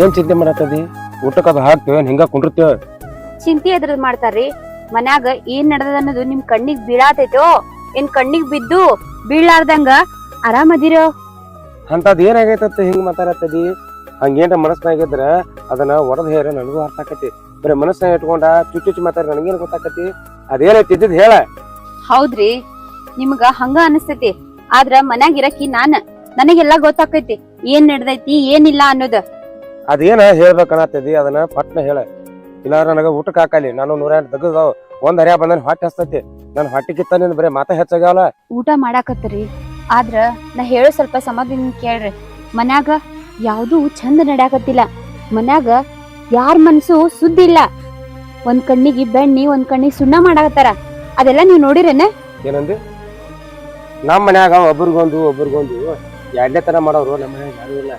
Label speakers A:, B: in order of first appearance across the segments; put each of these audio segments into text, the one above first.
A: ಏನ್ ಚಿಂತೆ ಮಾಡತ್ತದಿ? ಊಟಕ್ಕೆ ಅದು ಹಾಕ್ತೇವೆ ಹಿಂಗ ಕುಂಡಿರ್ತೇವ.
B: ಚಿಂತೆ ಎದ್ರದ್ ಮಾಡ್ತಾರ್ರಿ? ಮನ್ಯಾಗ ಏನ್ ನಡ್ದದ ಅನ್ನೋದು ನಿಮ್ ಕಣ್ಣಿಗ್ ಬೀಳಾತೈತೋ ಏನ್ ಕಣ್ಣಿಗ್ ಬಿದ್ದು ಬೀಳಾರ್ದಂಗ ಆರಾಮದಿರೋ?
A: ಅಂತದ್ ಏನಾಗೈತತ್ತ ಹಿಂಗ್ ಮಾತಾಡತ್ತದಿ? ಹಂಗೇನ್ರ ಮನಸ್ನಾಗಿದ್ರ ಅದನ್ನ ಒಡದ್ ಹೇರ ನನಗೂ ಅರ್ಥ ಆಕತಿ. ಬರೀ ಮನಸ್ನಾಗ ಇಟ್ಕೊಂಡ ಚುಚ್ಚುಚ್ಚು ಮಾತಾಡ ನನಗೇನ್ ಗೊತ್ತಾಕತಿ? ಅದೇನೈತಿದ್ದ ಹೇಳ.
B: ಹೌದ್ರಿ, ನಿಮ್ಗ ಹಂಗ ಅನಿಸ್ತೈತಿ. ಆದ್ರ ಮನ್ಯಾಗ ಇರಕಿ ನನಗೆಲ್ಲಾ ಗೊತ್ತಾಕೈತಿ ಏನ್ ನಡ್ದೈತಿ ಏನಿಲ್ಲ ಅನ್ನೋದ.
A: ಅದೇನ ಹೇಳ್ಬೇಕನ್ನತ್ತದಿ ಅದನ್ನ ಪಟ್ನ ಹೇಳ. ಇಲ್ಲ ನನಗ ಊಟಕ್ಕೆ ಹಾಕಲಿ. ನಾನು 108 ದಗದಾವ್. ಒಂದ್ ಹರ್ಯಾ ಬಂದನ್ ಹೊಟ್ಟೆ ಹಸ್ತೈತಿ. ನನ್ ಹೊಟ್ಟೆ ಕಿತ್ತನಿಂದ ಬರೀ ಮಾತಾ ಹೆಚ್ಚಾಗ್ಯಾವಲ್ಲ.
B: ಊಟ ಮಾಡಾಕತ್ತರಿ, ಆದ್ರ ನಾ ಹೇಳೋ ಸ್ವಲ್ಪ ಸಮಾಧಾನ ಕೇಳ್ರಿ. ಮನ್ಯಾಗ ಯಾವ್ದು ಚಂದ ನಡ್ಯಾಕತ್ತಿಲ್ಲ. ಮನ್ಯಾಗ ಯಾರ ಮನ್ಸು ಸುದ್ದಿ ಇಲ್ಲ. ಒಂದ್ ಕಣ್ಣಿಗೆ ಬೆಣ್ಣಿ ಒಂದ್ ಕಣ್ಣಿಗೆ ಸುಣ್ಣ ಮಾಡಾಕತ್ತಾರ. ಅದೆಲ್ಲ ನೀವ್ ನೋಡಿರೇನ?
A: ಏನಂದಿ? ನಮ್ ಮನ್ಯಾಗ ಒಬ್ರಿಗೊಂದು ಎರಡನೇ ತರ ಮಾಡೋರು ನಮ್ಮ ಮನ್ಯಾಗ ಯಾರು ಇಲ್ಲ.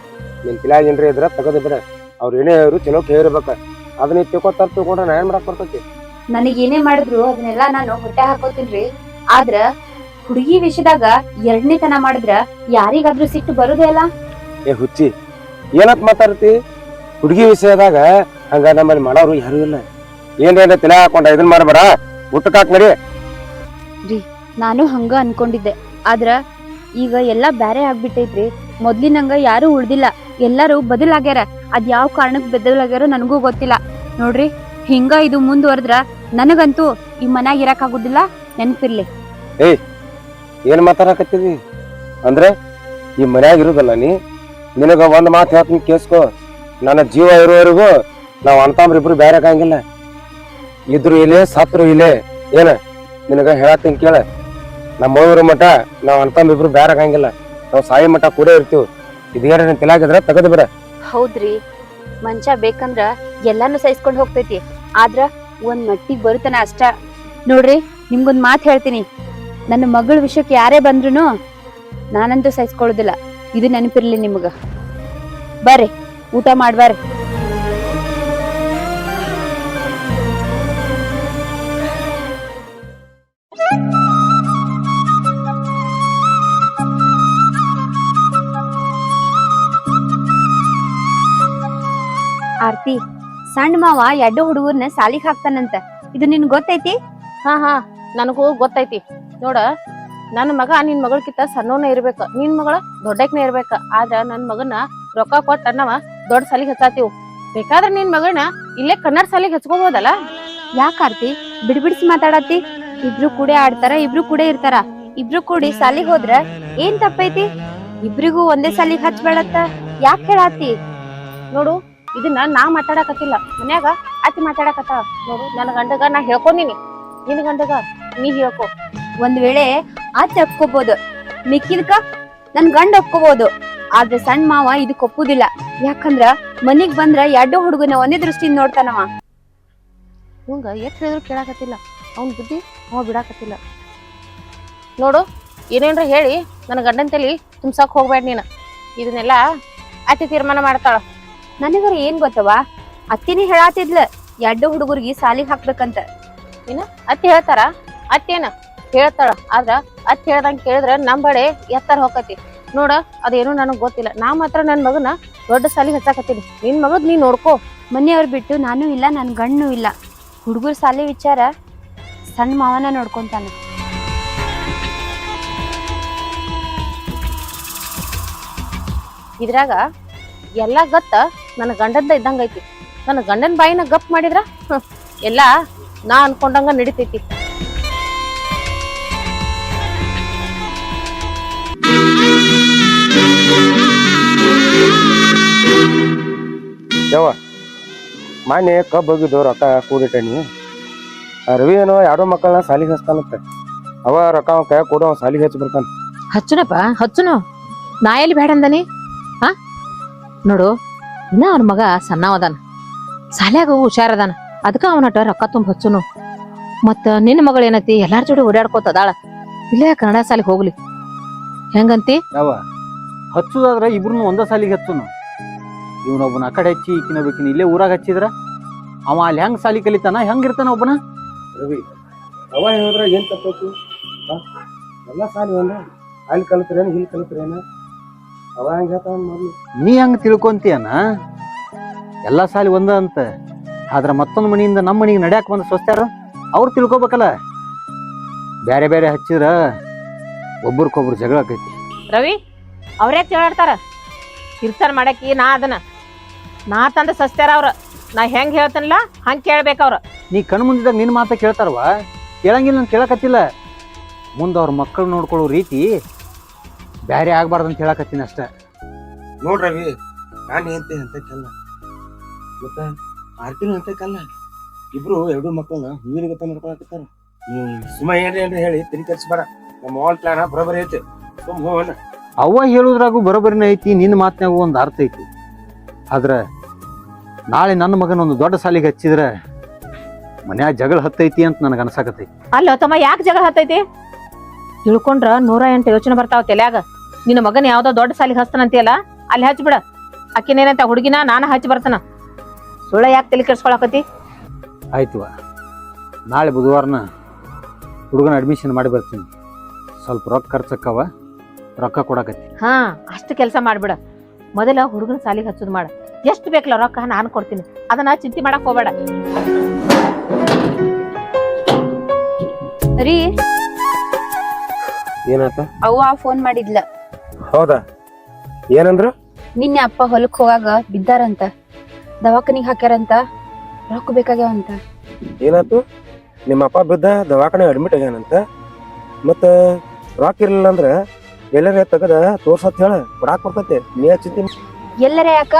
A: ನಿನ್ ತಿಳ್ಯಾಗ ಏನ್ರಿ ಇದ್ರ ತಗದ ಬಿಡ. ಅವ್ರ ಏನೇ ಹೇಳು ಚಲೋ ಕೇಳಿರ್ಬೇಕ. ಅದನ್ನ ತಿಳ್ಕೊಂಡ್ರೆ ನಾ ಏನ್ ಮಾಡಕ್ ಬರ್ತೈತಿ?
B: ನನಗ್ ಏನೇ ಮಾಡಿದ್ರು ಅದನ್ನೆಲ್ಲಾ ನಾನು ಹೊಟ್ಟೆ ಹಾಕೋತೀನ್ರಿ. ಆದ್ರ ಹುಡುಗಿ ವಿಷಯದಾಗ ಎರಡನೇ ತನ ಮಾಡಿದ್ರ ಯಾರಿಗಾದ್ರೂ ಸಿಟ್ಟು ಬರುದೇ ಅಲ್ಲ?
A: ಏ ಹುಚ್ಚಿ, ಏನತ್ ಮಾತಾಡ್ತಿ? ಹುಡುಗಿ ವಿಷಯದಾಗ ಹಂಗ ನಮ್ಮಲ್ಲಿ ಮಾಡೋರು ಯಾರು ಇಲ್ಲ. ಏನ್ರ ತಿಳ ಹಾಕೊಂಡ ಇದನ್ ಮಾಡ್ಬೇಡ. ಊಟಕ್ಕೆ ಹಾಕ್ ನಡಿ.
B: ನಾನು ಹಂಗ ಅನ್ಕೊಂಡಿದ್ದೆ. ಆದ್ರ ಈಗ ಎಲ್ಲಾ ಬ್ಯಾರೆ ಆಗ್ಬಿಟ್ಟೈತ್ರಿ. ಮೊದ್ಲಿನಂಗ ಯಾರು ಉಳ್ದಿಲ್ಲ, ಎಲ್ಲಾರು ಬದಲಾಗ್ಯಾರ. ಅದ್ ಯಾವ ಕಾರಣಕ್ ಬದಲಾಗ್ಯಾರೋ ನನಗೂ ಗೊತ್ತಿಲ್ಲ. ನೋಡ್ರಿ, ಹಿಂಗ ಇದು ಮುಂದುವರೆದ್ರ ನನಗಂತೂ ಈ ಮನ್ಯಾಗ ಇರಕ್ ಆಗುದಿಲ್ಲ. ನೆನ್ಪಿರ್ಲಿ.
A: ಏಯ್, ಏನ್ ಮಾತಾಡಕತ್ತಿದಿ? ಅಂದ್ರೆ ಈ ಮನ್ಯಾಗ ಇರುದಲ್ಲ ನೀ? ನಿನಗ ಒಂದ್ ಮಾತು ಹೇಳ್ತೀನಿ ಕೇಸ್ಕೋ. ನನ್ನ ಜೀವ ಇರೋವರೆಗೂ ನಾವ್ ಅಂತಂಬ್ರಿಬ್ರು ಬೇರೆ ಆಗಂಗಿಲ್ಲ. ಇದ್ರು ಇಲ್ಲೇ ಸತ್ರು ಇಲ್ಲೇ. ಏನ ನಿನಗ ಹೇಳತ್ತೀನಿ ಕೇಳ. ನಮ್ಮ ಊರ ಮಠ ನಾವ್ ಅಂತಂಬಿಬ್ರು ಬೇರೆ ಆಗಂಗಿಲ್ಲ. ನಾವ್ ಸಾಯಿ ಮಠ ಕೂಡ ಇರ್ತೀವಿ. ಇದೇನ ನಿನ್ ತಿಳಾಗಿದ್ರ ತಗದ್ ಬಿಡ.
B: ಹೌದ್ರಿ, ಮಂಚ ಬೇಕಂದ್ರ ಎಲ್ಲಾನು ಸಹಿಸ್ಕೊಂಡ್ ಹೋಗ್ತೈತಿ. ಆದ್ರ ಒಂದ್ ಮಟ್ಟಿಗ್ ಬರುತ್ತನ ಅಷ್ಟ. ನೋಡ್ರಿ, ನಿಮ್ಗೊಂದ್ ಮಾತ್ ಹೇಳ್ತೀನಿ. ನನ್ನ ಮಗಳ ವಿಷಯಕ್ಕೆ ಯಾರೇ ಬಂದ್ರುನು ನಾನಂತೂ ಸಹಿಸ್ಕೊಳ್ಳೋದಿಲ್ಲ. ಇದು ನೆನಪಿರ್ಲಿ ನಿಮ್ಗ. ಬರ್ರಿ, ಊಟ ಮಾಡ್ಬಾರ್ರಿ. ಆರ್ತಿ, ಸಣ್ಣ ಮಾವ ಎಡ್ಡು ಹುಡುಗರ್ನ ಸಾಲಿಗ್ ಹಾಕ್ತಾನಂತ. ಇದು ನಿನ್ ಗೊತ್ತೈತಿ?
C: ಹಾ ನನಗೂ ಗೊತ್ತೈತಿ. ನೋಡ, ನನ್ನ ಮಗ ನಿನ್ ಮಗಳಕಿಂತ ಸಣ್ಣವನ ಇರ್ಬೇಕ, ನಿನ್ ಮಗಳ ದೊಡ್ಡಕ್ನೇ ಇರ್ಬೇಕ. ಆದ್ರ ನನ್ ಮಗನ ರೊಕ್ಕ ಕೊಟ್ಟ ನಾವ ದೊಡ್ಡ ಸಾಲಿಗೆ ಹಚ್ಚಾತೀವ್. ಬೇಕಾದ್ರ ನಿನ್ ಮಗಳನ್ನ ಇಲ್ಲೇ ಕನ್ನಡ ಸಾಲಿಗೆ ಹಚ್ಕೋಬಹುದಲ್ಲ?
B: ಯಾಕ ಆರ್ತಿ ಬಿಡ್ಬಿಡ್ಸಿ ಮಾತಾಡತಿ? ಇಬ್ರು ಕೂಡ ಆಡ್ತಾರ, ಇಬ್ರು ಕೂಡ ಇರ್ತಾರ. ಇಬ್ರು ಕೂಡಿ ಸಾಲಿಗೆ ಹೋದ್ರ ಏನ್ ತಪ್ಪೈತಿ? ಇಬ್ರಿಗೂ ಒಂದೇ ಸಾಲಿಗೆ ಹಚ್ಬೇಡತ್ತ ಯಾಕೆ ಹೇಳಾತಿ?
C: ನೋಡು, ಇದನ್ನ ನಾ ಮಾತಾಡಕತ್ತಿಲ್ಲ, ಮನ್ಯಾಗ ಅತಿ ಮಾತಾಡಕತ್ತಾಳ. ನೋಡು, ನನ್ನ ಗಂಡಗ ನಾ ಹೇಳ್ಕೊಂದಿನಿ, ನಿನ್ ಗಂಡಗ ನೀ ಹೇಳ್ಕೊ.
B: ಒಂದ್ ವೇಳೆ ಆತ ಒಪ್ಕೋಬಹುದು, ಮಿಕ್ಕಿದ್ಕ ನನ್ ಗಂಡ ಒಪ್ಕೋಬಹುದು. ಆದ್ರೆ ಸಣ್ಣ ಮಾವ ಇದಕ್ ಒಪ್ಪುದಿಲ್ಲ. ಯಾಕಂದ್ರ ಮನಿಗ್ ಬಂದ್ರ ಎಡ್ಡು ಹುಡುಗನ ಒಂದೇ ದೃಷ್ಟಿಯಿಂದ ನೋಡ್ತಾನವ.
C: ಇವಂಗ ಎಷ್ಟ್ ಹೇಳಿದ್ರು ಕೇಳಾಕತ್ತಿಲ್ಲ. ಅವ್ನ ಬುದ್ಧಿ ಅವ ಬಿಡಾಕತ್ತಿಲ್ಲ. ನೋಡು, ಏನೇನ್ರ ಹೇಳಿ ನನ್ನ ಗಂಡನ ತಲಿ ತುಂಬಸಾಕ್ ಹೋಗ್ಬೇಡ ನೀನು. ಇದನ್ನೆಲ್ಲಾ ಅತಿ ತೀರ್ಮಾನ ಮಾಡ್ತಾಳ.
B: ನನಗರ ಏನ್ ಗೊತ್ತವ? ಅತ್ತಿನೇ ಹೇಳಾತಿದ್ಲ ಎಡ್ಡು ಹುಡುಗರ್ಗಿ ಸಾಲಿಗೆ ಹಾಕ್ಬೇಕಂತ.
C: ಏನ ಅತ್ತಿ ಹೇಳ್ತಾರ? ಅತ್ತೇನ ಹೇಳ್ತಾಳ. ಆದ್ರ ಅತ್ತಿ ಹೇಳ್ದಂಗ ಕೇಳಿದ್ರ ನಂಬಡೆ ಎತ್ತರ ಹೋಗತಿ. ನೋಡ, ಅದೇನು ನನಗ್ ಗೊತ್ತಿಲ್ಲ. ನಾ ಮಾತ್ರ ನನ್ ಮಗನ ದೊಡ್ಡ ಸಾಲಿಗೆ ಹಚ್ಚಾಕತ್ತೀನಿ. ನಿನ್ ಮಗದ್ ನೀ ನೋಡ್ಕೋ.
B: ಮನೆಯವ್ರ ಬಿಟ್ಟು ನಾನು ಇಲ್ಲ, ನನ್ ಗಂಡನೂ ಇಲ್ಲ. ಹುಡುಗರ್ ಸಾಲಿ ವಿಚಾರ ಸಣ್ಣ ಮಾವನ ನೋಡ್ಕೊಂತಾನ.
C: ಇದ್ರಾಗ ಎಲ್ಲಾ ಗತ್ತ ನನ್ನ ಗಂಡಂದ ಇದ್ದಂಗೈತಿ. ನನ್ನ ಗಂಡನ ಬಾಯಿನ ಗಪ್ ಮಾಡಿದ್ರ ಎಲ್ಲಾ ನಾ ಅನ್ಕೊಂಡಂಗ ನಡಿತೈತಿ.
A: ಯವ್ವ, ಮಾನ್ಯ ಕಬ್ಬ್ ಹೋಗಿದ್ದು ರೊಕ್ಕ ಕೂಡಿಟ್ಟನಿ. ರವಿ ಏನೋ ಎರಡೋ ಮಕ್ಕಳನ್ನ ಸಾಲಿಗೆ ಹಚ್ತಾನಂತ. ಅವ ರೊಕ್ಕ ಅವ್ನ ಕೈ ಕೂಡ ಅವ್ನ ಸಾಲಿಗೆ ಹಚ್ಚಿ ಬರ್ತಾನ.
D: ಹಚ್ಚುನಪ್ಪ, ಹಚ್ಚುನು. ನಾ ಎಲ್ಲಿ ಬೇಡ ಅಂದನಿ? ಹಾ, ನೋಡು, ಇನ್ನ ಅವ್ನ ಮಗ ಸಣ್ಣವದಾನ, ಸಾಲ್ಯಾಗ ಹುಷಾರದಾನ. ಅದಕ್ಕ ಅವನಟ ರೊಕ್ಕ ತುಂಬ ಹಚ್ಚುನು. ಮತ್ತ ನಿನ್ನ ಮಗಳು ಏನೈತಿ, ಎಲ್ಲಾರ ಜೋಡಿ ಓಡಾಡ್ಕೋತದಾಳ. ಇಲ್ಲೇ ಕನ್ನಡ ಸಾಲಿಗೆ ಹೋಗ್ಲಿ. ಹೆಂಗಂತಿ?
E: ಯಾವ ಹಚ್ಚುದಾದ್ರ ಇಬ್ರು ಒಂದ ಸಾಲಿಗೆ ಹಚ್ಚುನು. ಇವನೊಬ್ಬನ ಆ ಕಡೆ ಹಚ್ಚಿ ಈಕಿನೊಬ್ಬಕಿನ ಇಲ್ಲೇ ಊರಾಗ ಹಚ್ಚಿದ್ರ ಅವ ಅಲ್ಲಿ ಹೆಂಗ್ ಸಾಲಿ ಕಲಿತಾನ, ಹೆಂಗಿರ್ತಾನ ಒಬ್ಬನ?
A: ರವಿ, ಅವ ಹೇಳಿದ್ರ ಏನ್ ತಪ್ಪೈತಿ? ಎಲ್ಲ ಸಾಲಿ ಒಂದ. ಅಲ್ಲಿ ಕಲಿತ್ರೇನ ಇಲ್ಲಿ ಕಲಿತ್ರೇನ? ಅವ ಹೆಂಗ ಹೇಳ್ತಾನ ಮೊದ್ಲು?
E: ನೀ ಹೆಂಗ್ ತಿಳ್ಕೊಂತೀಯನ? ಎಲ್ಲ ಸಾಲಿ ಒಂದ ಅಂತ. ಆದ್ರೆ ಮತ್ತೊಂದು ಮನೆಯಿಂದ ನಮ್ಮ ಮನೆಗೆ ನಡ್ಯಾಕ ಬಂದ ಸ್ವಸ್ತ್ಯಾರ ಅವ್ರು ತಿಳ್ಕೊಬೇಕಲ್ಲ. ಬೇರೆ ಬೇರೆ ಹಚ್ಚಿದ್ರ ಒಬ್ರಿಗೊಬ್ರು ಜಗಳ ಆಕೈತಿ.
D: ರವಿ ಅವ್ರೇ ತಿಳಾಡ್ತಾರ ತೀರ್ಥನ ಮಾಡಕ್ಕೆ ನಾ ತಂದ ಸಸ್ತ್ಯಾರ ಅವ್ರ. ನಾ ಹೆಂಗ್ ಹೇಳ್ತೇನಲ್ಲ ಹಂಗ್ ಕೇಳ್ಬೇಕ ಅವ್ರ.
E: ನೀ ಕಣ್ ಮುಂದಿದಾಗ ನಿನ್ನ ಮಾತ ಕೇಳ್ತಾರವ, ಕೇಳಂಗಿಲ್ಲ ನಾನು ಕೇಳಕತ್ತಿಲ್ಲ. ಮುಂದೆ ಅವ್ರ ಮಕ್ಕಳು ನೋಡ್ಕೊಳ್ಳೋ ರೀತಿ ಬ್ಯಾರೆ ಆಗ್ಬಾರ್ದಂತ ಹೇಳಕತ್ತೀನಿ ಅಷ್ಟೇ.
A: ನೋಡ್ರವಿ, ನಾನು ಏನ್ತೆ ಅಂತಕ್ಕಲ್ಲ ಮತ್ತ ಆರ್ತಿನೂ ಅಂತಕ್ಕಲ್ಲ. ಇಬ್ರು ಎರಡು ಮಕ್ಕಳನ್ನ ಹೂವಿನ ಗತ್ತ ಮಾಡ್ಕೊಳಕತ್ತಾರ. ಸುಮ್ಮ ಏನ್ರಿ ಹೇಳಿ ತಿರಿ ಕರ್ಸ್ಬೇಡ. ನಮ್ಮ ಆಲ್ ಪ್ಲಾನ್ ಬರೋಬರಿ ಐತಿ. ಸುಮ್ ಹೋಗೋಣ.
E: ಅವ್ವ ಹೇಳುದ್ರಾಗೂ ಬರೋಬರಿನ ಐತಿ, ನಿನ್ನ ಮಾತನಾಗೂ ಒಂದು ಅರ್ಥ ಐತಿ. ಆದ್ರೆ ನಾಳೆ ನನ್ನ ಮಗನ ಒಂದು ದೊಡ್ಡ ಸಾಲಿಗೆ ಹಚ್ಚಿದ್ರೆ ಮನ್ಯಾಗ ಜಗಳ ಹತ್ತೈತಿ ಅಂತ ನನಗೆ ಅನ್ಸಾಕತ್ತೈತಿ.
D: ಅಲ್ಲ ತಮ್ಮ ಯಾಕೆ ಜಗಳ ಹತ್ತೈತಿ? ತಿಳ್ಕೊಂಡ್ರ 108 ಯೋಚನೆ ಬರ್ತಾವ ತಲ್ಯಾಗ. ನಿನ್ನ ಮಗನ ಯಾವ್ದೋ ದೊಡ್ಡ ಸಾಲಿಗೆ ಹಚ್ತಾನಂತೀಯಲ್ಲ, ಅಲ್ಲಿ ಹಚ್ಬಿಡ. ಅಕ್ಕಿನೇನಂತ ಹುಡುಗಿನ ನಾನು ಹಚ್ಚಿ ಬರ್ತಾನ. ಸುಳ್ಳ ಯಾಕೆ ತಲೆ ಕೆಡ್ಸ್ಕೊಳಕತಿ?
E: ಆಯ್ತವ, ನಾಳೆ ಬುಧವಾರನ ಹುಡುಗನ ಅಡ್ಮಿಷನ್ ಮಾಡಿ ಬರ್ತೀನಿ. ಸ್ವಲ್ಪ ರೊಕ್ಕ ಖರ್ಚಕ್ಕವ, ರೊಕ್ಕ ಕೊಡಕತ್ತಿ.
D: ಹಾ, ಅಷ್ಟು ಕೆಲಸ ಮಾಡ್ಬಿಡ. ಮೊದಲ ಹುಡುಗನ ಸಾಲಿಗೆ ಹಚ್ಚೋದು ಮಾಡ. ಎಷ್ಟು ಬೇಕಲ್ಲ ರೊಕ್ಕ ನಾನು ಕೊಡ್ತೀನಿ. ಅದನ್ನ ಚಿಂತೆ ಮಾಡಕ್ ಹೋಗ್ಬೇಡ.
B: ರೀ,
A: ಏನಾತ?
B: ಅವ್ವ ಫೋನ್ ಮಾಡಿದ್ಲ.
A: ಹೌದಾ? ಏನಂದ್ರು?
B: ನಿನ್ನೆ ಅಪ್ಪ ಹೊಲಕ್ ಹೋಗಾಗ ಬಿದ್ದಾರಂತ, ದವಾಖಾನಿಗ್ ಹಾಕ್ಯಾರಂತ, ರೊಕ್ಕ ಬೇಕಾಗ್ಯಾವಂತ.
A: ಏನಾತು? ನಿಮ್ಮ ಅಪ್ಪ ಬಿದ್ದ ದವಾಖಾನೆ ಅಡ್ಮಿಟ್ ಆಗ್ಯಾನಂತ. ಮತ್ತ ರೊಕ್ಕ ಇರ್ಲಿಲ್ಲ ಅಂದ್ರ ಎಲ್ಲರ ತಗದ ತೋರ್ಸತ್ ಹೇಳ, ಕೊಡಾಕ್ ಬರ್ತೈತಿ. ನೀ ಯಾಕ್ ಚಿಂತೆ?
B: ಎಲ್ಲರ ಯಾಕ?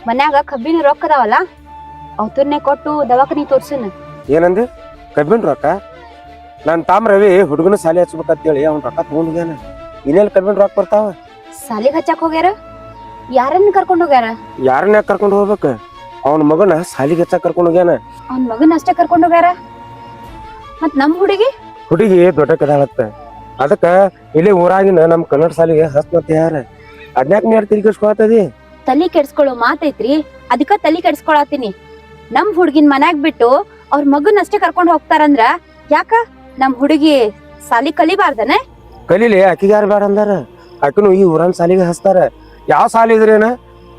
B: ಮನ್ಯಾಗ ಕಬ್ಬಿನ ರೊಕ್ಕ ಅದಾವಲ್ಲ, ಅವತರ್ನೆ ಕೊಟ್ಟು ದವಾಖಾನಿಗ್ ತೋರ್ಸನ್.
A: ಏನಂದೆ? ಕಬ್ಬಿನ ರೊಕ್ಕ? ನಾನ್ ತಾಮ್ ರವಿ ಹುಡುಗನ ಸಾಲಿ ಹಚ್ಬೇಕಂತೇಳಿ ಅವ್ನ ರೊಕ್ಕ ತಗೊಂಡ್ ಹೋಗ್ಯಾನ. ಇನ್ನೆಲ್ಲಿ ಕಬ್ಬಿನ ರೊಕ್ಕ ಬರ್ತಾವ?
B: ಸಾಲಿಗ್ ಹಚ್ಚಾಕ್ ಹೋಗ್ಯಾರ? ಯಾರನ್ನ ಕರ್ಕೊಂಡ್ ಹೋಗ್ಯಾರ?
A: ಯಾರನ್ನ ಯಾಕೆ ಕರ್ಕೊಂಡು ಹೋಗ್ಬೇಕ? ಅವನ ಮಗನ ಸಾಲಿಗೆ ಹಚ್ಚಾಕ್ ಕರ್ಕೊಂಡು ಹೋಗ್ಯಾನ.
B: ಅವ್ನ ಮಗನ ಅಷ್ಟೇ ಕರ್ಕೊಂಡ್ ಹೋಗ್ಯಾರ. ಮತ್ ನಮ್
A: ಹುಡುಗಿ ದೊಡ್ಡ ಕದಾಳತ್ತ. ಅದಕ್ಕ ಇಲ್ಲಿ ಊರಾಗಿನ ನಮ್ ಕನ್ನಡ ಸಾಲಿಗೆ ಹಚ್ನಂತ ಯಾರ ಅದ್ನ್ಯಾಕ ನೀ ತಿರುಗಿ ಕೆಡ್ಸ್ಕೊಳತದಿ?
B: ತಲಿ ಕೆಡ್ಸ್ಕೊಳ್ಳೋ ಮಾತೈತ್ರಿ, ಅದಕ್ಕ ತಲಿ ಕೆಡ್ಸ್ಕೊಳತೀನಿ. ನಮ್ ಹುಡ್ಗಿನ್ ಮನ್ಯಾಗ ಬಿಟ್ಟು ಅವ್ರ ಮಗನ್ ಅಷ್ಟೇ ಕರ್ಕೊಂಡ್ ಹೋಗ್ತಾರಂದ್ರ ಯಾಕ? ನಮ್ ಹುಡುಗಿ ಸಾಲಿ ಕಲಿಬಾರ್ದನೆ?
A: ಕಲೀಲಿ, ಆಕಿಗೆ ಯಾರು ಬೇಡ ಅಂದಾರ? ಆಕಿನು ಈ ಊರನ್ ಸಾಲಿಗೆ ಹಚ್ತಾರ. ಯಾವ ಸಾಲಿ ಇದ್ರೇನ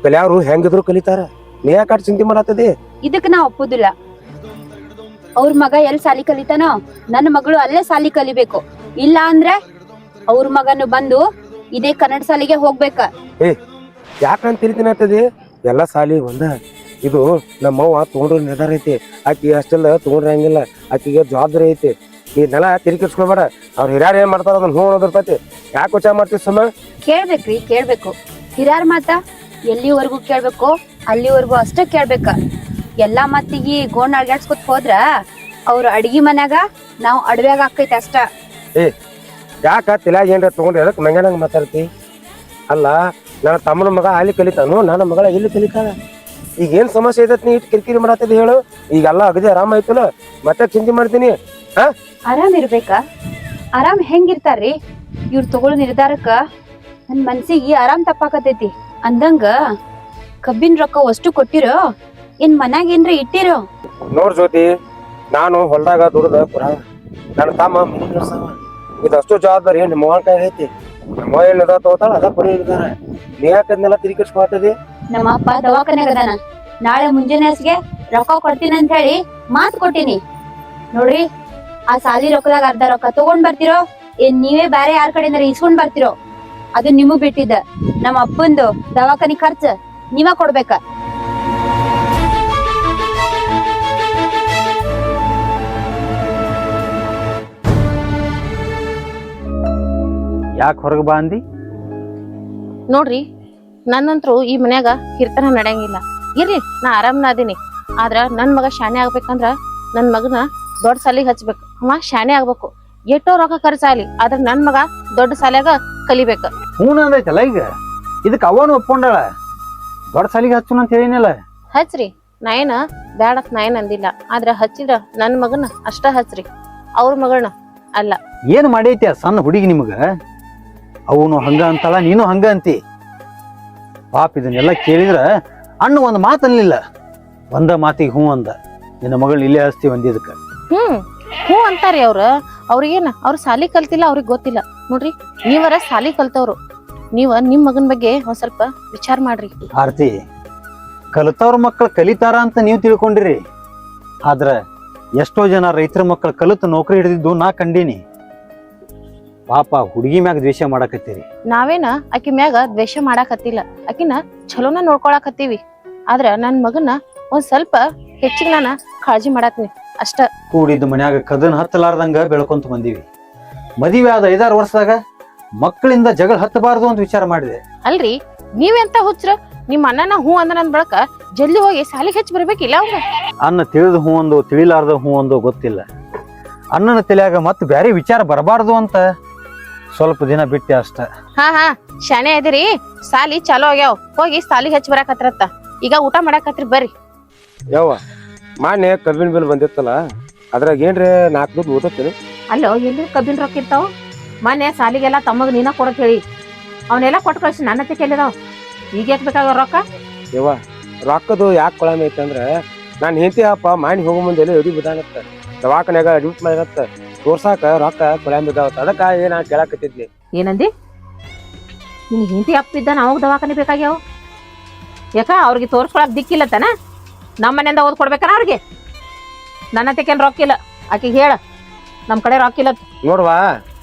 A: ಕಲ್ಯಾವ್ರು ಹೆಂಗಿದ್ರು ಕಲಿತಾರ. ನೀ ಯಾಕೆ ಚಿಂತೆ ಮಾಡತ್ತದಿ?
B: ಇದಕ್ ನಾ ಒಪ್ಪುದಿಲ್ಲ. ಅವ್ರ ಮಗ ಎಲ್ ಸಾಲಿ ಕಲಿತಾನೋ ನನ್ನ ಮಗಳು ಅಲ್ಲೇ ಸಾಲಿ ಕಲಿಬೇಕು. ಇಲ್ಲ ಅಂದ್ರೆ ಅವ್ರ ಮಗನು ಬಂದು ಇದೇ ಕನ್ನಡ ಸಾಲಿಗೆ ಹೋಗ್ಬೇಕ.
A: ಯಾಕೆ ನಾನು ತಿಳ್ತಿನತ್ತದಿ? ಎಲ್ಲಾ ಸಾಲಿ ಒಂದ. ಇದು ನಮ್ಮವ್ವ ತಗೊಂಡ್ರ ನಿರ್ಧಾರ ಐತಿ. ಆಕಿ ಅಷ್ಟೆಲ್ಲ ತಗೊಂಡ್ರಂಗಿಲ್ಲ. ಆಕಿಗೆ ಜವಾಬ್ದಾರಿ ಐತಿ. ಇದನ್ನೆಲ್ಲ ತಿರುಗಿಸ್ಕೊಬೇಡ. ಅವ್ರ ಹಿರಿಯರ್ ಏನ್ ಮಾಡ್ತಾರ ಅದನ್ನ ಹೂ ಅನ್ನೋದಿರ್ತೈತಿ. ಯಾಕೆ ವಿಚಾರ ಮಾಡ್ತೀವಿ ಸುಮ್ಮ?
B: ಕೇಳ್ಬೇಕ್ರಿ, ಕೇಳ್ಬೇಕು. ಹಿರಿಯರ್ ಮಾತ ಎಲ್ಲಿವರೆಗೂ ಕೇಳ್ಬೇಕು ಅಲ್ಲಿವರೆಗೂ ಅಷ್ಟೇ ಕೇಳ್ಬೇಕ. ಎಲ್ಲಾ ಮತ್ತಿಗೆ ಗೋಣ್ ಅಡ್ಗಾಡ್ಸ್ಕೊತ್ ಹೋದ್ರ ಅವ್ರ ಅಡ್ಗಿ ಮನ್ಯಾಗ ನಾವ್ ಅಡವ್ಯಾಗ ಆಕೈತಿ ಅಷ್ಟ.
A: ಯಾಕ ತಿಲಾಗ ಏನ್ರ ತಗೊಂಡ್ರೆ ಅದಕ್ಕೆ ಮಂಗನಂಗ ಮಾತಾಡ್ತಿ? ಅಲ್ಲ, ನನ್ನ ತಮ್ಮನ ಮಗ ಅಲ್ಲಿ ಕಲಿತಾನು, ನನ್ನ ಮಗಳ ಇಲ್ಲಿ ಕಲಿತಾಳ. ಈಗ ಏನ್ ಸಮಸ್ಯೆ ಐತತ್? ನೀ ಇಟ್ಟು ಕಿರಿಕಿರಿ ಮಾಡತ್ತಿದ್ ಹೇಳು. ಈಗೆಲ್ಲ ಅಗದಿ ಆರಾಮ ಆಯ್ತಲ್ಲ, ಮತ್ತೆ ಚಿಂತೆ ಮಾಡ್ತೀನಿ.
B: ಆರಾಮ್ ಇರ್ಬೇಕ? ಆರಾಮ್ ಹೆಂಗಿರ್ತಾರ್ರಿ? ಇವ್ರ ತಗೊಳ್ಳೋ ನಿರ್ಧಾರಕ್ಕ ನನ್ ಮನ್ಸಿಗೆ ಆರಾಮ್ ತಪ್ಪಾಕತೈತಿ. ಅಂದಂಗ ಕಬ್ಬಿನ ರೊಕ್ಕ ಅಷ್ಟು ಕೊಟ್ಟಿರೋ ಏನ್ ಮನ್ಯಾಗ ಏನ್ರ ಇಟ್ಟಿರೋ?
A: ನೋಡ್ ಜ್ಯೋತಿ, ನಾನು ಹೊಲ್ದಾಗ ದುಡ್ದ ಪುರ, ನನ್ನ ತಮ್ಮ ಮನೆ ನಡ್ಸವ. ಇದಷ್ಟು ಜವಾಬ್ದಾರಿ ನಿಮ್ಮ ಅವ್ವನ ಕೈ ಐತಿ. ನಮ್ಮ ಏನ್ ನಿರ್ಧಾರ ತಗೋತಾಳ ಅದ ಪರಿ ನಿರ್ಧಾರ. ನೀ ಯಾಕದ್ನೆಲ್ಲ ತಿರುಗಿಸ್ಕೊಳ್ತದಿ?
B: ನಮ್ಮ ಅಪ್ಪ ದವಾಖಾನ್ಯಾಗ ಅದಾನ. ನಾಳೆ ಮುಂಜಾನೆ ಹಸ್ಗೆ ರೊಕ್ಕ ಕೊಡ್ತೀನಿ ಅಂತ ಹೇಳಿ ಮಾತು ಕೊಟ್ಟಿನಿ. ನೋಡ್ರಿ, ಆ ಸಾಲಿ ರೊಕ್ಕದಾಗ ಅರ್ಧ ರೊಕ್ಕ ತಗೊಂಡ್ ಬರ್ತಿರೋ ಏನ್ ನೀವೇ ಬ್ಯಾರೆ ಯಾರ ಕಡೆಯಿಂದ ಇಸ್ಕೊಂಡ್ ಬರ್ತಿರೋ ಅದು ನಿಮಗ್ ಬಿಟ್ಟಿದ್ದ. ನಮ್ಮ ಅಪ್ಪಂದು ದವಾಖಾನಿ ಖರ್ಚ ನೀವ ಕೊಡ್ಬೇಕ.
E: ಯಾಕೆ ಹೊರಗೆ ಬಾ ಅಂದಿ?
C: ನೋಡ್ರಿ, ನನ್ನಂತ್ರು ಈ ಮನ್ಯಾಗ ಹಿರ್ತನ ನಡೆಯಂಗಿಲ್ಲ. ಇರ್ಲಿ, ನಾ ಆರಾಮ್ನ ಅದೀನಿ. ಆದ್ರ ನನ್ ಮಗ ಶಾಣೆ ಆಗ್ಬೇಕಂದ್ರ ನನ್ ಮಗನ ದೊಡ್ಡ ಸಾಲಿಗೆ ಹಚ್ಬೇಕು. ಅವ ಶಾಣೆ ಆಗ್ಬೇಕು. ಎಷ್ಟೋ ರೊಕ್ಕ ಖರ್ಚಾಗ್ಲಿ, ಆದ್ರ ನನ್ ಮಗ ದೊಡ್ಡ ಸಾಲ್ಯಾಗ ಕಲಿಬೇಕ.
E: ಹೂನ ಅಂದೈತಲ್ಲ. ಈಗ ಇದಕ್ಕೆ ಅವನು ಒಪ್ಕೊಂಡಾಳ, ದೊಡ್ಡ ಸಾಲಿಗೆ ಹಚ್ಚುನ ಅಂತ ಹೇಳಿನಲ್ಲ.
C: ಹಚ್ರಿ, ನಾ ಏನ ಬ್ಯಾಡತ್ ನಾ ಏನ್ ಅಂದಿಲ್ಲ. ಆದ್ರ ಹಚ್ಚಿದ್ರ ನನ್ ಮಗನ ಅಷ್ಟ ಹಚ್ರಿ, ಅವ್ರ ಮಗಳನ್ನ ಅಲ್ಲ.
E: ಏನ್ ಮಾಡೈತಿ ಆ ಸಣ್ಣ ಹುಡುಗಿ ನಿಮಗ? ಅವನು ಹಂಗ ಅಂತಾಳ, ನೀನು ಹಂಗ ಅಂತಿ. ಪಾಪ ಇದನ್ನೆಲ್ಲ ಕೇಳಿದ್ರ ಅಣ್ಣ ಒಂದ್ ಮಾತು ಅನ್ಲಿಲ್ಲ. ಒಂದ ಮಾತಿಗೆ ಹೂ ಅಂದ. ನಿನ್ನ ಮಗಳನ್ನ ಇಲ್ಲೇ ಹಚ್ತೀವಿ ಅಂದಿದ್ದಕ್ಕ.
C: ಹ್ಞೂ ಅಂತಾರಿ ಅವ್ರಿಗೇನ ಅವ್ರ ಸಾಲಿ ಕಲ್ತಿಲ್ಲ, ಅವ್ರಿಗೆ ಗೊತ್ತಿಲ್ಲ. ನೋಡ್ರಿ, ನೀವರ ಸಾಲಿ ಕಲ್ತವ್ರು. ನೀವ ನಿಮ್ ಮಗನ್ ಬಗ್ಗೆ ಒಂದ್ ಸ್ವಲ್ಪ ವಿಚಾರ ಮಾಡ್ರಿ.
E: ಆರ್ತಿ, ಕಲಿತವ್ರ ಮಕ್ಕಳು ಕಲಿತಾರ ಅಂತ ನೀವು ತಿಳ್ಕೊಂಡಿರಿ, ಆದ್ರೆ ಎಷ್ಟೋ ಜನ ರೈತರ ಮಕ್ಕಳು ಕಲಿತು ನೌಕರಿ ಹಿಡಿದಿದ್ದು ನಾ ಕಂಡೀನಿ. ಪಾಪ ಹುಡುಗಿ ಮ್ಯಾಗ ದ್ವೇಷ ಮಾಡಕತ್ತೀರಿ.
C: ನಾವೇನ ಆಕಿ ಮ್ಯಾಗ ದ್ವೇಷ ಮಾಡಾಕತ್ತಿಲ್ಲ, ಆಕಿನ ಚಲೋನ ನೋಡ್ಕೊಳಕತ್ತೀವಿ. ಆದ್ರ ನನ್ ಮಗನ ಒಂದ್ ಸ್ವಲ್ಪ ಹೆಚ್ಚಿಗೆ ನಾನ ಕಾಳಜಿ ಮಾಡಾತ್ನಿ ಅಷ್ಟ.
E: ಕೂಡಿದ್ದು ಮನ್ಯಾಗ ಕದನ್ ಹತ್ತಲಾರ್ದಂಗ ಬೆಳ್ಕೊಂತ ಬಂದೀವಿ. ಮದುವೆ ಆದ 5-6 ವರ್ಷದಾಗ ಮಕ್ಕಳಿಂದ ಜಗಳ ಹತ್ತಬಾರ್ದು ಅಂತ ವಿಚಾರ ಮಾಡಿದೆ.
C: ಅಲ್ರಿ ನೀವೆಂತ ಹುಚ್ರ, ನಿಮ್ಮ ಅಣ್ಣನ ಹೂ ಅಂದ ನನ್ ಬಳಕ ಜಲ್ದಿ ಹೋಗಿ ಸಾಲಿಗೆ ಹೆಚ್ಚಿ ಬರ್ಬೇಕಿಲ್ಲ ಅವಂಗ.
E: ಅನ್ನ ತಿಳಿದ ಹೂ ಒಂದು ತಿಳಿಲಾರ್ದ ಹೂ ಒಂದು ಗೊತ್ತಿಲ್ಲ. ಅಣ್ಣನ ತಲೆಯಾಗ ಮತ್ತೆ ಬ್ಯಾರೆ ವಿಚಾರ ಬರಬಾರ್ದು ಅಂತ ಸ್ವಲ್ಪ ದಿನ ಬಿಟ್ಟೆ ಅಷ್ಟ.
C: ಹಾ ಶಾನೆ ಅದಿರಿ, ಸಾಲಿ ಚಾಲೋ ಆಗ್ಯಾವ, ಹೋಗಿ ಸಾಲಿಗೆ ಹೆಚ್ಚಿ ಬರಾಕತ್ರತ್ತ. ಈಗ ಊಟ ಮಾಡಾಕತ್ರಿ ಬರ್ರಿ.
A: ಯವ್ವ ಮಾನ್ಯ ಕಬ್ಬಿನ ಬಿಲ್ ಬಂದಿತ್ತಲ್ಲ, ಅದ್ರಾಗ ಏನ್ರಿ 4 ದುಡ್ಡು ಓದತ್ತೀನಿ.
D: ಅಲ್ಲೋ ಎಲ್ಲಿ ಕಬ್ಬಿನ ರೊಕ್ಕ ಇರ್ತಾವ? ಮೊನ್ನೆ ಸಾಲಿಗೆಲ್ಲ ತಮ್ಮಗ ನೀನ ಕೊಡತ್ ಹೇಳಿ ಅವನ್ನೆಲ್ಲ ಕೊಟ್ಟು ಕಳ್ಸಿ ನನ್ನ ತೆಗೆಲಿದಾವ್. ಈಗ ಯಾಕೆ ಬೇಕಾಗ ರೊಕ್ಕ?
A: ಯವ್ವ ರೊಕ್ಕದು ಯಾಕೆ ಕೊಳಮೆ ಐತಂದ್ರ ನಾನು ಹೆಂಡತಿ ಅಪ್ಪ ಮಾಡಿ ಹೋಗೋ ಮುಂದೆ ಎಲ್ಲ ಎಡಿ ಬಿದ್ದಾನತ್ತ, ದವಾಖಾನ್ಯಾಗ ಅಡ್ಮಿಟ್ ಮಾಡಿರತ್ತ, ತೋರ್ಸಾಕ ರೊಕ್ಕ ಕೊಳಮೆ ಬಿದ್ದಾವತ್ತ. ಅದಕ್ಕ ನಾ ಕೇಳಾಕತ್ತಿದ್ನಿ.
D: ಏನಂದಿ? ನಿನ್ ಹಿಂತಿ ಅಪ್ಪಿದ್ದ ನಾವಾಗ ದವಾಖಾನೆ ಬೇಕಾಗ್ಯಾವ? ಯಾಕ ಅವ್ರಿಗೆ ತೋರ್ಸ್ಕೊಳಕ್ ದಿಕ್ಕಿಲ್ಲತ್ತನ? ನಮ್ಮ ಮನೆಯಿಂದ ಓದ್ ಕೊಡ್ಬೇಕನ ಅವ್ರಿಗೆ? ನನ್ನ ತೆಕೇನ್ ರೊಕ್ಕ ಇಲ್ಲ, ಆಕಿಗೆ ಹೇಳ ನಮ್ ಕಡೆ ರೊಕ್ಕ ಇಲ್ಲ.
A: ನೋಡ್ವಾ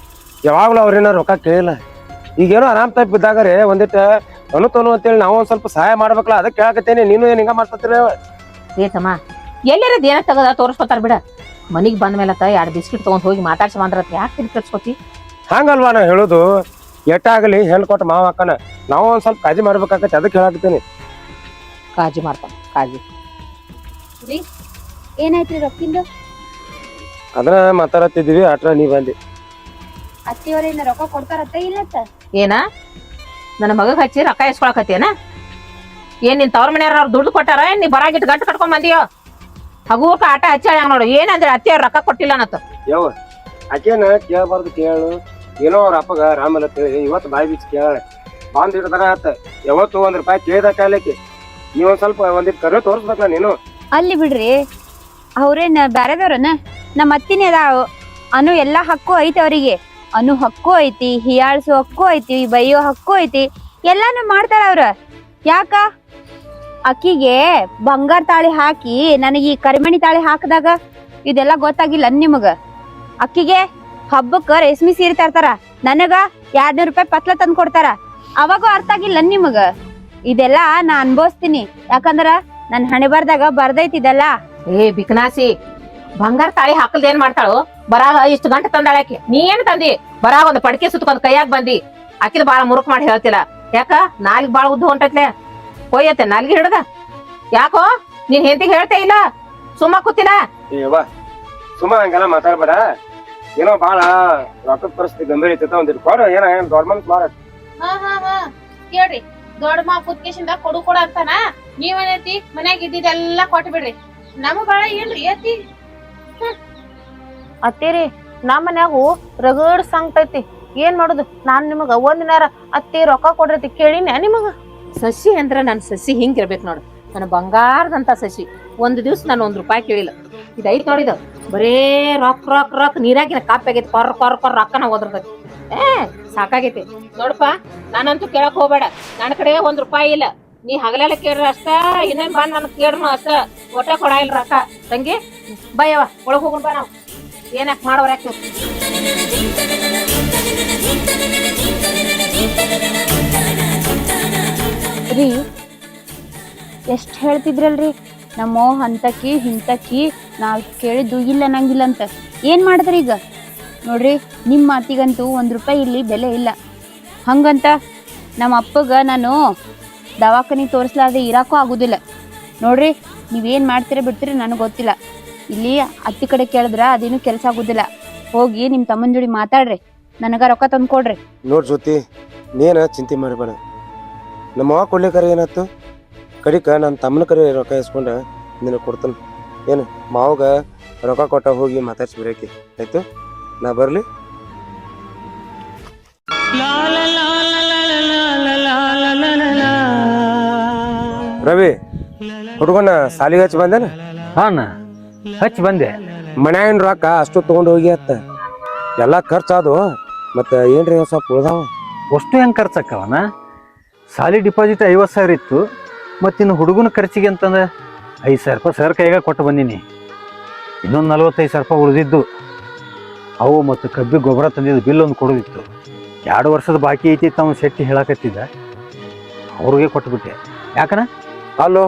A: ಯಾವಾಗ್ಲೂ ಅವ್ರೇನ ರೊಕ್ಕ ಕೇಳಿಲ್ಲ. ಈಗೇನೋ ಆರಾಮ್ ತಪ್ಪಿ ಬಿದ್ದಾಗರೆ ಒಂದಿಟ್ಟ ಅನುತನು ಅಂತೇಳಿ ನಾವು ಒಂದ್ ಸ್ವಲ್ಪ ಸಹಾಯ ಮಾಡ್ಬೇಕಲ್ಲ, ಅದಕ್ಕೆ ಕೇಳಾಕತ್ತೇನೆ. ನೀನು ಏನ್ ಹಿಂಗ ಮಾಡ್ತೀರ?
D: ಏತಮ್ಮ ಎಲ್ಲಾರ ಏನ ತಗದ ತೋರಿಸ್ಕೊತಾರ ಬಿಡ. ಮನಿಗ್ ಬಂದ ಮೇಲತ್ತ 2 ಬಿಸ್ಕಿಟ್ ತಗೊಂಡ್ ಹೋಗಿ ಮಾತಾಡ್ಸಿ ಬಂದ್ರತ್ ಯಾಕೆ ತಿಳಿ ಕಟ್ಸ್ಕೊತಿ?
A: ಹಂಗಲ್ವಾ ನಾ ಹೇಳುದು. ಎಟ್ಟಾಗಲಿ ಹೆಣ್ಣು ಕೊಟ್ಟ ಮಾವ ಅಕ್ಕನ ನಾವು ಒಂದ್ ಸ್ವಲ್ಪ ಕಾಳಜಿ ಮಾಡ್ಬೇಕಾಗತ್ತೆ, ಅದಕ್ಕೆ ಹೇಳಾಕತ್ತೇನೆ.
D: ಕಾಳಜಿ ಮಾಡ್ತಾನ ಕಾಳಜಿ.
B: ಏನಾಯ್ತ್ರಿ ರೊಕ್ಕಿಂದು?
A: ಅದನ್ನ ಮಾತಾಡತ್ತಿದ್ವಿ, ಅಟ್ರ ನೀ ಬಂದಿ.
B: ಅತ್ತಿಯವ್ರೇನ ರೊಕ್ಕ ಕೊಡ್ತಾರತ್ತ ಇಲ್ಲತ್ತ?
D: ಏನ ನನ್ನ ಮಗಗ್ ಹಚ್ಚಿ ರೊಕ್ಕ ಇಸ್ಕೊಳಕತ್ತೇನ? ಏನ್ ನಿನ್ ತವ್ರ ಮನೆಯಾರ ಅವ್ರ ದುಡ್ಡು ಕೊಟ್ಟಾರ? ಏನ್ ನೀ ಬರಾಗಿಟ್ಟು ಗಂಟು ಕಟ್ಕೊಂಡ್ ಬಂದಿಯೋ? ಹಗೂಕ ಆಟ ಹಚ್ಚ ನೋಡು. ಏನಂದ್ರೆ ಅತ್ತಿಯವ್ರ ರೊಕ್ಕ ಕೊಟ್ಟಿಲ್ಲ ಅನ್ನತ್ತ.
A: ಯವ್ವ ಆಕೇನ ಕೇಳಬಾರ್ದು ಕೇಳು. ಏನೋ ಅವ್ರ ಅಪ್ಪಗ ರಾಮಲ್ಲ ತಿಳಿ ಇವತ್ತು ಬಾಯಿ ಬೀಚ್ ಕೇಳ ಬಾಂದ್ ಇಡ್ತಾರ ಆತ. ಯಾವತ್ತು 1 ರೂಪಾಯಿ ಕೇಳ್ದ ಕಾಲಕ್ಕೆ ನೀವೊಂದ್ ಸ್ವಲ್ಪ ಒಂದಿಟ್ಟು ಕರೆ ತೋರಿಸ್ಬೇಕಲ್ಲ ನೀನು.
B: ಅಲ್ಲಿ ಬಿಡ್ರಿ, ಅವ್ರೇನ್ ಬ್ಯಾರೆದವ್ರನ? ನಮ್ಮ ಅತ್ತಿನೇ ಅದಾವ. ಅನು ಎಲ್ಲಾ ಹಕ್ಕು ಐತಿ ಅವರಿಗೆ. ಅನು ಹಕ್ಕು ಐತಿ, ಹಿಯಾಳ್ಸೋ ಹಕ್ಕು ಐತಿ, ಬೈಯೋ ಹಕ್ಕು ಐತಿ, ಎಲ್ಲಾನು ಮಾಡ್ತಾರ ಅವ್ರ. ಯಾಕ ಅಕ್ಕಿಗೆ ಬಂಗಾರ ತಾಳಿ ಹಾಕಿ ನನಗೆ ಈ ಕರಿಮಣಿ ತಾಳಿ ಹಾಕಿದಾಗ ಇದೆಲ್ಲ ಗೊತ್ತಾಗಿಲ್ಲ ನಿಮಗ? ಅಕ್ಕಿಗೆ ಹಬ್ಬಕ್ಕ ರೇಷ್ಮಿ ಸೀರೆ ತರ್ತಾರ, ನನಗ 200 ರೂಪಾಯಿ ಪತ್ಲ ತಂದ್ ಕೊಡ್ತಾರ. ಅವಾಗ ಅರ್ಥ ಆಗಿಲ್ಲ ನಿಮಗ? ಇದೆಲ್ಲ ನಾ ಅನ್ಭವಿಸ್ತೀನಿ, ಯಾಕಂದ್ರ ನನ್ ಹಣೆ ಬರ್ದಾಗ ಬರ್ದೈತಿದೆಲ್ಲ.
D: ಏ ಬಿಕನಾಸಿ, ಬಂಗಾರ ತಾಳಿ ಹಾಕಲ್ದ ಏನ್ ಮಾಡ್ತಾಳು? ಬರಾಗ ಇಷ್ಟು ಗಂಟೆ ತಂದಾಳಾಕಿ. ನೀ ಏನ್ ತಂದಿ? ಬರಾಗ ಒಂದು ಪಡಿಕೆ ಸುತ್ಕೊಂಡ್ ಕೈಯಾಗ ಬಂದಿ. ಆಕಿದ ಬಾಳ ಮುರುಕ್ ಮಾಡಿ ಹೇಳ್ತಿಲ್ಲ. ಯಾಕ ನಾಲ್ಗೆ ಬಾಳ ಉದ್ದ ಹೊಂಟೈತ್ಲೆ? ಹೋಯತ್ತೆ ನಾಲ್ಗೆ ಹಿಡ್ದ. ಯಾಕೋ ನೀನ್ ಹೆಂಡತಿಗೆ ಹೇಳ್ತೇ ಇಲ್ಲ? ಸುಮ್ಮ ಕೂತಿಲ್ಲ?
A: ಏವ ಸುಮ್ಮ ಹಂಗೆಲ್ಲ ಮಾತಾಡ್ಬೇಡ. ಏನೋ ಬಾಳ ರೊಕ್ಕದ ಪರಿಸ್ಥಿತಿ ಗಂಭೀರ ಐತಿ, ಒಂದಿಟ್ಟು ಕೊಡ. ಏನ್ ದೊಡ್ಡ ಮನ್ಸ್ ಮಾಡ.
C: ಕೇಳ್ರಿ, ದೊಡ್ಡ ಮಾ ಕುತ್ಕೇಶಿಂದ ಕೊಡು ಅಂತಾನ. ನೀವೇನೈತಿ ಮನ್ಯಾಗ ಇದ್ದಿದ್ದೆಲ್ಲಾ ಕೊಟ್ಟು ಬಿಡ್ರಿ. ನಮಗ್ ಬಾಳ ಏನ್ರಿ ಐತಿ? ಅತ್ತೇರಿ ನಮ್ಮ ಮನ್ಯಾಗು ರಗಡ್ ಸಂಗತೈತಿ. ಏನ್ ಮಾಡುದು? ನಾನ್ ನಿಮಗ ಒಂದಿನಾರ ಅತ್ತಿ ರೊಕ್ಕ ಕೊಡ್ರತಿ ಕೇಳಿನ ನಿಮಗ?
D: ಸಸಿ ಅಂದ್ರ ನನ್ ಸಸಿ ಹಿಂಗಿರ್ಬೇಕು ನೋಡು. ನನ್ನ ಬಂಗಾರದಂತ ಸಸಿ. ಒಂದ್ ದಿವ್ಸ ನಾನು 1 ರೂಪಾಯಿ ಕೇಳಿಲ್ಲ. ಇದೈತ್ ನೋಡಿದ ಬರೇ ರೊಕ್ಕ ರೊಕ್ಕ ರೊಕ್ಕ ನೀರಾಗಿನ ಕಾಪಿ ಆಗೈತಿ. ಕೊರ್ ಕೊರ್ ಕೊರ್ ರೊಕ್ಕನ ಓದಿರ್ತೈತಿ. ಸಾಕಾಗೈತಿ ನೋಡಪ್ಪ. ನಾನಂತೂ ಕೇಳಕ್ ಹೋಗ್ಬೇಡ. ನನ್ನ ಕಡೆ 1 ರೂಪಾಯಿ ಇಲ್ಲ. ನೀ ಹಗಲೆಲ್ಲ ಕೇಳ್ರ ಅಷ್ಟ, ಇನ್ನೇನ್ ಬಂದ್ ನನ್ ಕೇಳ್ರು ಅಷ್ಟ. ಒಟ್ಟ ಕೊಡ ಇಲ್ಲ ರೊಕ್ಕ. ತಂಗಿ ಬಯ್ಯವ ಒಳಗ್ ಹೋಗೋಣ ಬಾ. ನಾವು ಏನಕ್ ಮಾಡೋರ್ ಯಾಕೆ?
B: ರೀ ಎಷ್ಟ್ ಹೇಳ್ತಿದ್ರಲ್ರಿ, ನಮ್ಮ ಹಂತಕಿ ಹಿಂತಕಿ ನಾವ್ ಕೇಳಿದ್ದು ಇಲ್ಲ ನಂಗಿಲ್ಲ ಅಂತ. ಏನ್ ಮಾಡಿದ್ರಿ ಈಗ? ನೋಡ್ರಿ, ನಿಮ್ ಮಾತಿಗಂತೂ 1 ರೂಪಾಯಿ ಇಲ್ಲಿ ಬೆಲೆ ಇಲ್ಲ. ಹಂಗಂತ ನಮ್ಮ ಅಪ್ಪಗ ನಾನು ದವಾಖಾನಿ ತೋರಿಸ್ಲಾರ್ದೆ ಇರಾಕೂ ಆಗುದಿಲ್ಲ. ನೋಡ್ರಿ, ನೀವೇನ್ ಮಾಡ್ತೀರ ಬಿಡ್ತೀರಿ ನನಗೆ ಗೊತ್ತಿಲ್ಲ. ಇಲ್ಲಿ ಅತ್ತಿ ಕಡೆ ಕೇಳಿದ್ರ ಅದೇನು ಕೆಲಸ ಆಗುದಿಲ್ಲ. ಹೋಗಿ ನಿಮ್ ತಮ್ಮನ ಜೋಡಿ ಮಾತಾಡ್ರಿ, ನನಗ ರೊಕ್ಕ ತಂದು ಕೊಡ್ರಿ.
A: ನೋಡ್ ಜ್ಯೋತಿ, ನೀನ ಚಿಂತೆ ಮಾಡಬೇಡ. ನಮ್ಮ ಅವ್ವ ಕೊಡ್ಲಿಕ್ಕಾರ ಏನಾಯ್ತು? ಕಡಿಕ ನನ್ನ ತಮ್ಮನ ಕರೆ ರೊಕ್ಕ ಇಸ್ಕೊಂಡ ನಿನಗೆ ಕೊಡ್ತಾನ. ಏನು ಮಾವಗ ರೊಕ್ಕ ಕೊಟ್ಟ ಹೋಗಿ ಮಾತಾಡ್ಸಿ ಬಿಡಾಕಿ ಆಯ್ತು. ನಾ ಬರ್ಲಿ. ರವಿ ಹುಡುಗನ ಸಾಲಿಗೆ ಹಚ್ಚಿ ಬಂದೇನ?
E: ಹಾನ ಹಚ್ಚಿ ಬಂದೆ.
A: ಮನ್ಯಾಗಿನ ರೊಕ್ಕ ಅಷ್ಟು ತಗೊಂಡು ಹೋಗಿ ಅತ್ತ ಎಲ್ಲ ಖರ್ಚಾದು. ಮತ್ತೆ ಏನ್ರಿ ಸ್ವಲ್ಪ ಉಳ್ದಾವ?
E: ಅಷ್ಟು ಹೆಂಗ್ ಖರ್ಚಕ್ಕವನ? ಸಾಲಿ ಡಿಪಾಸಿಟ್ 50,000 ಇತ್ತು. ಮತ್ತಿನ್ನು ಹುಡುಗನ ಖರ್ಚಿಗೆ ಅಂತಂದ್ರೆ 5,000 ರೂಪಾಯಿ ಸರ್ ಕೈಗ ಕೊಟ್ಟು ಬಂದೀನಿ. ಇನ್ನೊಂದು 45,000 ರೂಪಾಯಿ ಉಳಿದಿದ್ದು. ಅವು ಮತ್ತು ಕಬ್ಬಿ ಗೊಬ್ಬರ ತಂದಿದ್ದು ಬಿಲ್ ಒಂದು ಕೊಡೋದಿತ್ತು. 2 ವರ್ಷದ ಬಾಕಿ ಐತಿ ತಾವು ಶೆಟ್ಟಿ ಹೇಳಕತ್ತಿದ್ದ, ಅವ್ರಿಗೆ ಕೊಟ್ಬಿಟ್ಟೆ. ಯಾಕನ
A: ಅಲ್ಲೋ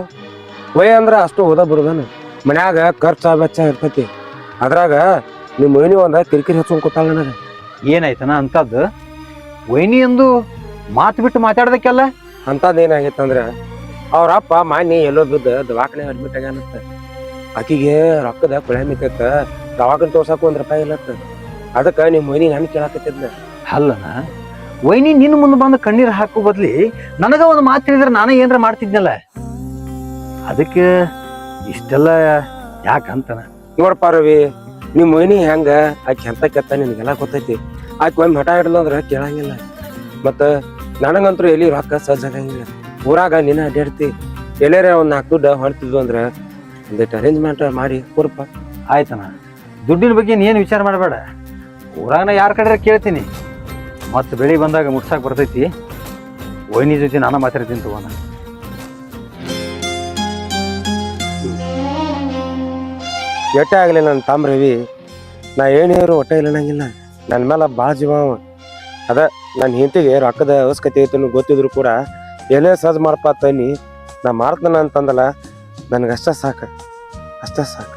A: ವಯ ಅಂದ್ರ ಅಷ್ಟು ಓದ ಬರುದನ, ಮನ್ಯಾಗ ಖರ್ಚು ವೆಚ್ಚ ಇರ್ತೈತಿ. ಅದ್ರಾಗ ನಿಮ್ಮ ಮೈನಿ ಒಂದ ಕಿರಿಕಿರಿ ಹಚ್ಕೊಂಡ್ ಕೂತಾಳ ನನಗ.
E: ಏನಾಯ್ತನ ಅಂತದ್ದು? ವೈನಿ ಎಂದು ಮಾತು ಬಿಟ್ಟು ಮಾತಾಡ್ದಕ್ಕೆಲ್ಲ
A: ಅಂತದೇನಾಗೈತಂದ್ರ ಅವ್ರ ಅಪ್ಪ ಮಾನ್ಯ ಎಲ್ಲೋ ಬಿದ್ದ ದವಾಖಾನೆ ಅಡ್ಮಿಟ್ ಆಗ್ಯಾನತ್ತ. ಆಕಿಗೆ ರೊಕ್ಕದ ಕೊಳೆ ಮಿತ್ತೈತ, ದವಾಖಾನೆ ತೋರ್ಸಾಕ 1 ರೂಪಾಯಿ ಇಲ್ಲತ್ತ. ಅದಕ್ಕ ನಿಮ್ಮ ಮೈನಿ ನನ್ ಕೇಳಾಕತ್ತಿದ್ನ.
E: ಅಲ್ಲನ ವೈನಿ ನಿನ್ನ ಮುಂದೆ ಬಂದು ಕಣ್ಣೀರು ಹಾಕೋ ಬದ್ಲಿ ನನಗ ಒಂದು ಮಾತು ಹೇಳಿದ್ರೆ ನಾನೇ ಏನ್ರ ಮಾಡ್ತಿದ್ನಲ್ಲ. ಅದಕ್ಕೆ ಇಷ್ಟೆಲ್ಲ ಯಾಕಂತನ
A: ನೋಡ್ಪ ರವಿ, ನಿಮ್ಮ ಮೈನಿ ಹೆಂಗ ಆಕಿ ಎಂತ ಕೆತ್ತ ನಿನಗೆಲ್ಲ ಗೊತ್ತೈತಿ. ಆಕಿ ಒಮ್ಮೆ ಹಠ ಹಿಡ್ದು ಅಂದ್ರ ಕೇಳಂಗಿಲ್ಲ. ಮತ್ತ ನನಗಂತೂ ಎಲ್ಲಿ ರೊಕ್ಕ ಸಜ್ಜ ಆಗಂಗಿಲ್ಲ. ಊರಾಗ ನಿನ್ನ ಅಡ್ಡಾಡ್ತಿ, ಎಲ್ಲೇರ ಒಂದ್ 4 ದುಡ್ಡು ಹೊಡ್ತಿದ್ವು ಅಂದ್ರ ಒಂದಿಟ್ಟು ಅರೇಂಜ್ಮೆಂಟ್ ಮಾಡಿ ಕೊಡಪ್ಪ.
E: ಆಯ್ತನ, ದುಡ್ಡಿನ ಬಗ್ಗೆ ಏನು ವಿಚಾರ ಮಾಡಬೇಡ. ಊರಾಗ ಯಾರ ಕಡೆ ಕೇಳ್ತೀನಿ, ಮತ್ತೆ ಬೆಳಿ ಬಂದಾಗ ಮುಟ್ಸಾಕ್ ಬರ್ತೈತಿ. ವೈನಿ ಜೊತೆ ನಾನು ಮಾತಾಡ್ತೀನಿ ತಗೋಣ.
A: ಎಟ್ಟೆ ಆಗಲಿ ನನ್ನ ತಮ್ಮ ರವಿ, ನಾ ಏನೇರು ಒಟ್ಟ ಇಲ್ಲ ಅನ್ನಂಗಿಲ್ಲ. ನನ್ನ ಮೇಲೆ ಭಾಳ ಜೀವ ಅವ. ಅದ ನನ್ನ ಹೆಂಡತಿಗೆ ರೊಕ್ಕದ ಅವಶ್ಯಕತೆ ಐತೆ ಗೊತ್ತಿದ್ರು ಕೂಡ ಏನೇ ಸಹಜ ಮಾಡಪ್ಪ ತನ್ನಿ ನಾ ಮಾಡ್ತಾನ ಅಂತಂದಲ್ಲ, ನನಗಷ್ಟ ಸಾಕು, ಅಷ್ಟ ಸಾಕು.